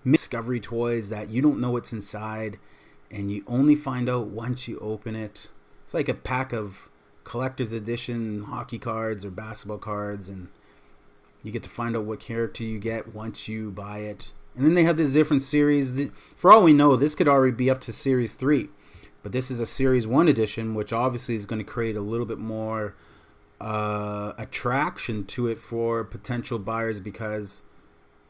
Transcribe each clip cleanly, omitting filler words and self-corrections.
discovery toys that you don't know what's inside, and you only find out once you open it. It's like a pack of collector's edition hockey cards or basketball cards, and you get to find out what character you get once you buy it. And then they have this different series. For all we know, this could already be up to Series 3. But this is a Series 1 edition, which obviously is going to create a little bit more attraction to it for potential buyers, because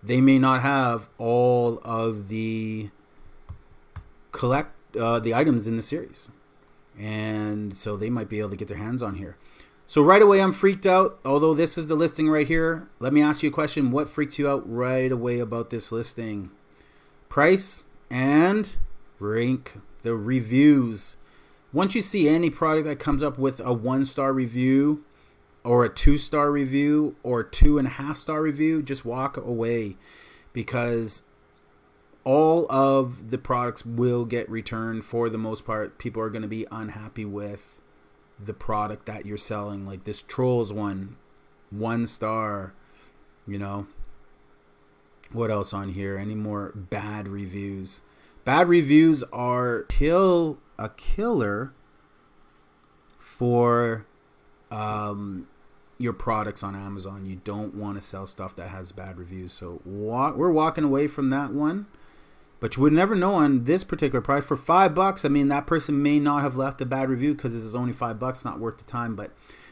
they may not have all of the the items in the series. And so they might be able to get their hands on here. So right away, I'm freaked out. Although this is the listing right here. Let me ask you a question. What freaked you out right away about this listing? Price and rank the reviews. Once you see any product that comes up with a 1-star review or a 2-star review or 2.5-star review, just walk away, because all of the products will get returned for the most part. People are going to be unhappy with the product that you're selling. Like this Trolls 1 star, you know. What else on here? Any more bad reviews? Bad reviews are a killer for your products on Amazon. You don't want to sell stuff that has bad reviews. So we're walking away from that one. But you would never know on this particular price. For $5, I mean, that person may not have left a bad review because this is only $5, not worth the time. But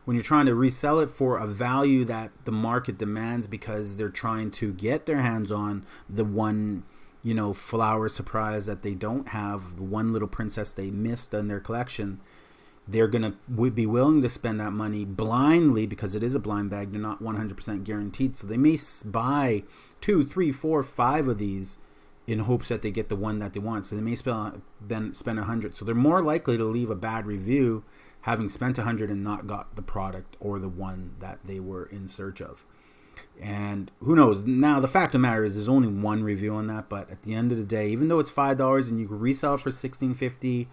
when you're trying to resell it for a value that the market demands, because they're trying to get their hands on the one, you know, flower surprise that they don't have, the one little princess they missed in their collection, they're going to be willing to spend that money blindly, because it is a blind bag. They're not 100% guaranteed. So they may buy 2, 3, 4, 5 of these in hopes that they get the one that they want. So they may spend $100. So they're more likely to leave a bad review having spent $100 and not got the product or the one that they were in search of. And who knows? Now, the fact of the matter is there's only one review on that. But at the end of the day, even though it's $5 and you can resell it for $16.50,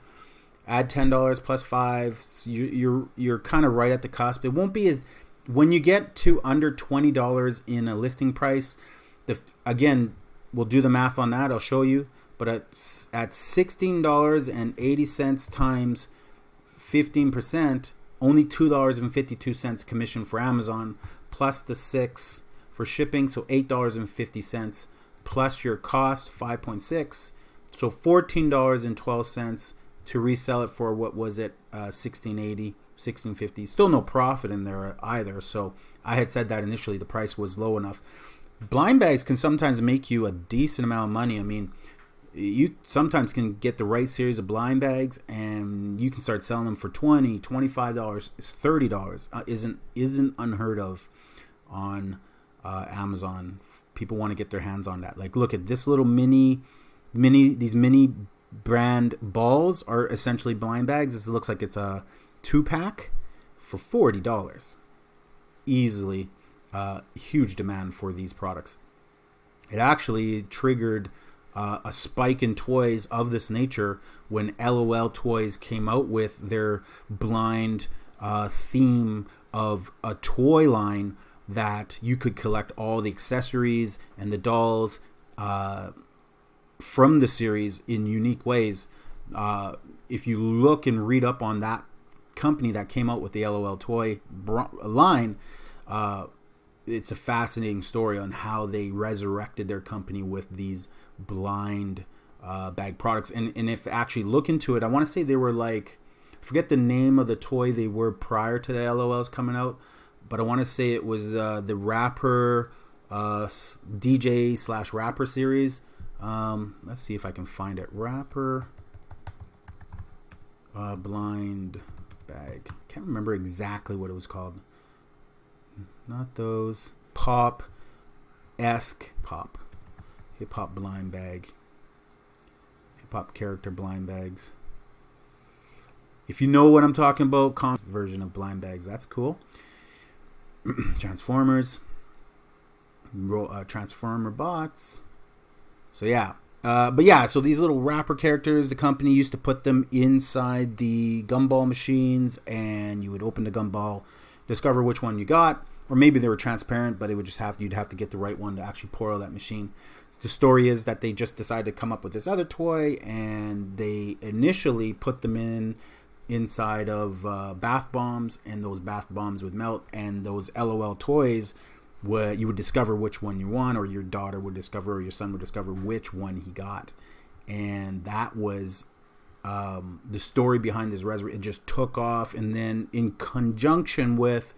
add $10 plus $5, you're kind of right at the cusp. It won't be as, when you get to under $20 in a listing price, again, we'll do the math on that. I'll show you. But at $16.80 times 15%, only $2.52 commission for Amazon, plus the $6 for shipping, so $8.50 plus your cost, $5.6, so $14.12 to resell it for, what was it, $16.80, $16.50. Still no profit in there either. So I had said that initially the price was low enough. Blind bags can sometimes make you a decent amount of money. I mean, you sometimes can get the right series of blind bags and you can start selling them for $20, $25, $30. Isn't unheard of on Amazon. People want to get their hands on that. Like, look at this little these mini brand balls are essentially blind bags. This looks like it's a 2-pack for $40. Easily. Huge demand for these products. It actually triggered a spike in toys of this nature when LOL Toys came out with their blind theme of a toy line that you could collect all the accessories and the dolls from the series in unique ways. If you look and read up on that company that came out with the LOL toy line, it's a fascinating story on how they resurrected their company with these blind bag products. And if actually look into it, I want to say they were like, I forget the name of the toy they were prior to the LOLs coming out, but I want to say it was the rapper DJ / rapper series. Let's see if I can find it. Rapper blind bag. Can't remember exactly what it was called. Not those. Pop-esque pop. Hip-hop blind bag. Hip-hop character blind bags. If you know what I'm talking about, version of blind bags. That's cool. Transformers. Transformer bots. So yeah. But yeah, so these little rapper characters, the company used to put them inside the gumball machines, and you would open the gumball, discover which one you got. Or maybe they were transparent, but it would just you'd have to get the right one to actually pour out that machine. the story is that they just decided to come up with this other toy, and they initially put them inside of bath bombs, and those bath bombs would melt, and those LOL toys, you would discover which one you won, or your daughter would discover, or your son would discover which one he got. And that was the story behind this reservoir. It just took off, and then in conjunction with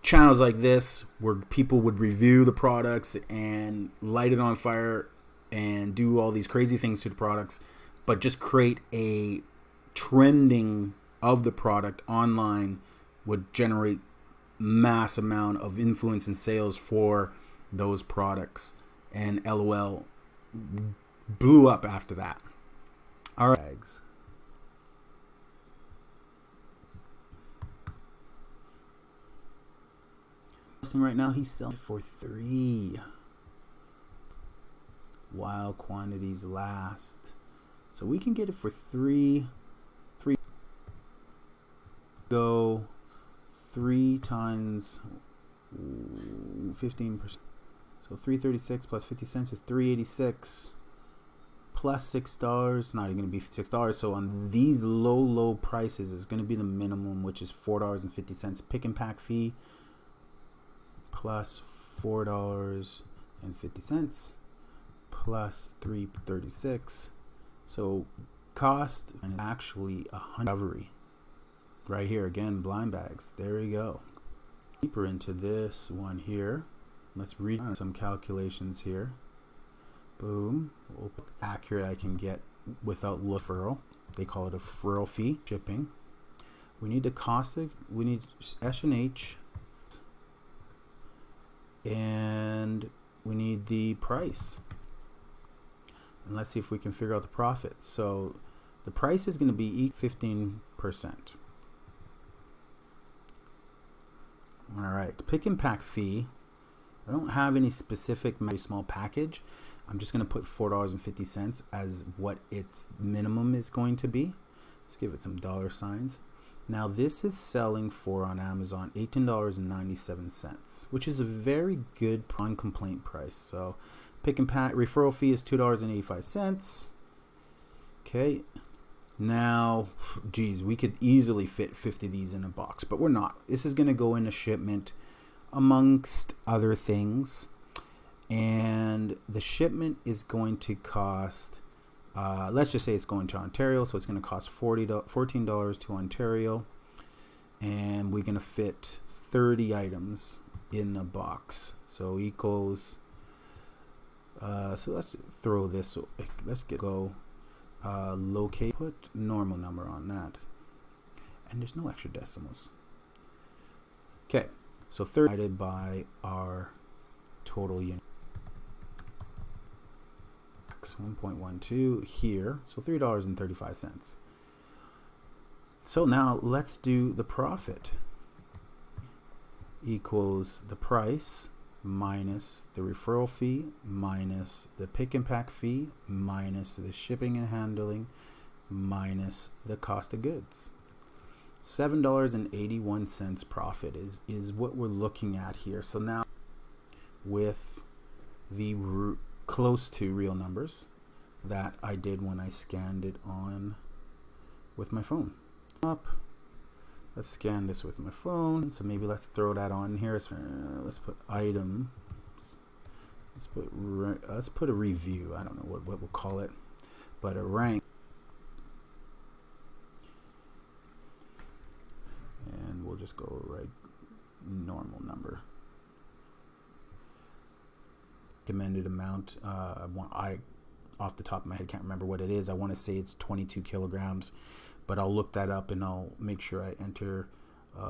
channels like this, where people would review the products and light it on fire and do all these crazy things to the products, but just create a trending of the product online, would generate mass amount of influence and sales for those products. And LOL blew up after that. All right. Right now he's selling it for 3 while quantities last. So we can get it for 3. Go 3 times 15%. So 336 plus 50 cents is 386 plus $6. Not even going to be $6. So on these low prices, it's going to be the minimum, which is $4.50 pick and pack fee plus $4.50 plus 336. So cost and actually $100. Right here again, blind bags. There we go. Deeper into this one here. Let's read some calculations here. Boom. Accurate I can get without referral. They call it a referral fee. Shipping. We need the cost. We need SHOPKINS. And we need the price. And let's see if we can figure out the profit. So the price is going to be 15%. All right, pick and pack fee. I don't have any specific very small package. I'm just going to put $4.50 as what its minimum is going to be. Let's give it some dollar signs. Now this is selling for on Amazon $18.97, which is a very good non-complaint price. So pick and pack referral fee is $2.85. Okay. Now, geez, we could easily fit 50 of these in a box, but we're not. This is going to go in a shipment amongst other things. And the shipment is going to cost, let's just say it's going to Ontario. So it's going to cost $14 to Ontario. And we're going to fit 30 items in a box. So equals, so let's throw this, let's go. Locate, put normal number on that, and there's no extra decimals. Okay, so 30 divided by our total unit, 1.12 here, so $3.35. So now let's do the profit. Equals the price minus the referral fee, minus the pick and pack fee, minus the shipping and handling, minus the cost of goods. $7.81 profit is what we're looking at here. So now with the close to real numbers that I did when I scanned it on with my phone. Let's scan this with my phone. So maybe let's throw that on here. Let's put item. Let's put a review. I don't know what we'll call it, but a rank. And we'll just go right normal number. Recommended amount. I off the top of my head can't remember what it is. I want to say it's 22 kilograms. But I'll look that up and I'll make sure I enter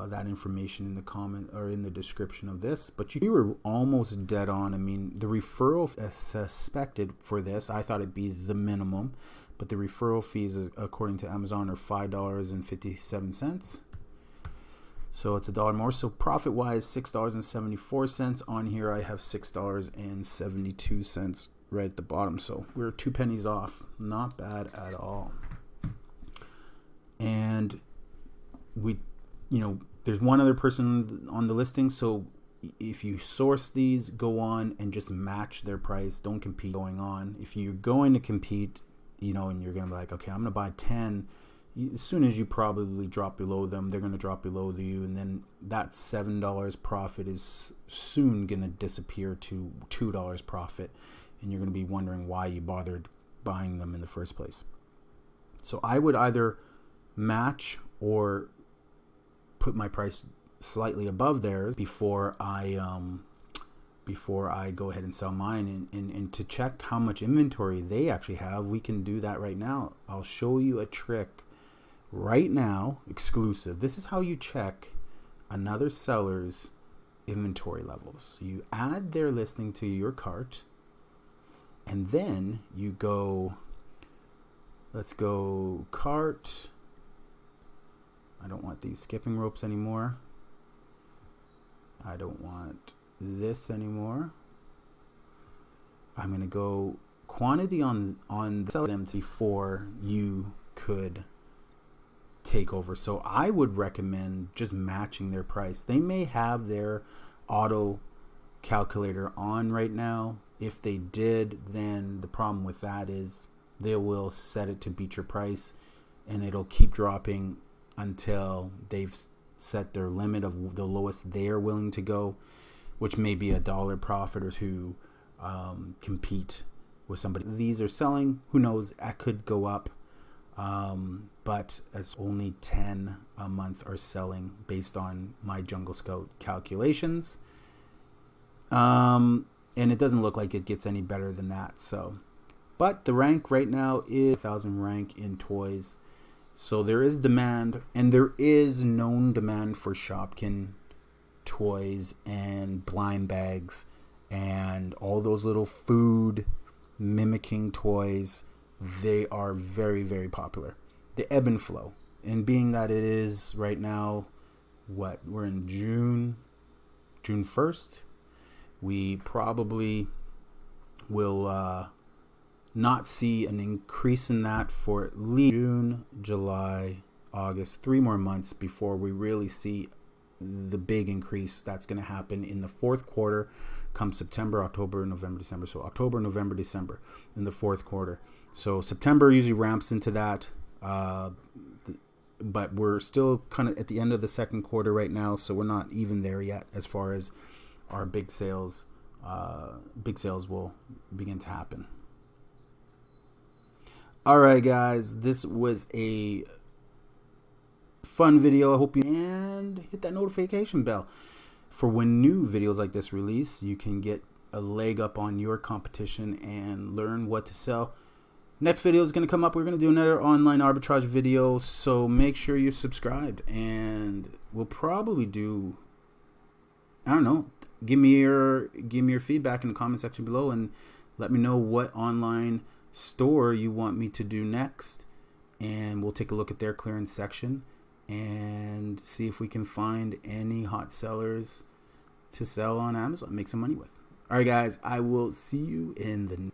that information in the comment or in the description of this. But you were almost dead on. I mean, the referral suspected for this, I thought it'd be the minimum, but the referral fees, according to Amazon, are $5.57. So it's $1 more. So profit wise, $6.74. On here, I have $6.72 right at the bottom. So we're 2 pennies off. Not bad at all. And we, there's one other person on the listing. So if you source these, go on and just match their price. Don't compete going on. If you're going to compete, you know, and you're going to be like, okay, I'm going to buy 10. As soon as you probably drop below them, they're going to drop below you. And then that $7 profit is soon going to disappear to $2 profit. And you're going to be wondering why you bothered buying them in the first place. So I would either match or put my price slightly above theirs before I go ahead and sell mine. And to check how much inventory they actually have, we can do that right now. I'll show you a trick right now, exclusive. This is how you check another seller's inventory levels. So you add their listing to your cart, and then you go, let's go cart. I don't want these skipping ropes anymore. I don't want this anymore. I'm going to go quantity on sell them before you could take over. So I would recommend just matching their price. They may have their auto calculator on right now. If they did, then the problem with that is they will set it to beat your price, and it'll keep dropping until they've set their limit of the lowest they're willing to go, which may be $1 profit or two. Compete with somebody. These are selling. Who knows? That could go up. But as only 10 a month are selling based on my Jungle Scout calculations. And it doesn't look like it gets any better than that. So, but the rank right now is 1,000 rank in toys. So there is demand, and there is known demand for Shopkin toys and blind bags and all those little food mimicking toys. They are very, very popular. The ebb and flow. And being that it is right now, we're in June 1st. We probably will not see an increase in that for at least June, July, August, 3 more months before we really see the big increase that's going to happen in the fourth quarter come September, October, November, December. So October, November, December in the fourth quarter. So September usually ramps into that, but we're still kind of at the end of the second quarter right now, so we're not even there yet as far as our big sales. Big sales will begin to happen. All right, guys, this was a fun video. I hope you and hit that notification bell for when new videos like this release. You can get a leg up on your competition and learn what to sell. Next video is going to come up. We're going to do another online arbitrage video, so make sure you're subscribed, and we'll probably do, I don't know, give me your feedback in the comment section below and let me know what online store you want me to do next, and we'll take a look at their clearance section and see if we can find any hot sellers to sell on Amazon, make some money with. All right, guys, I will see you in the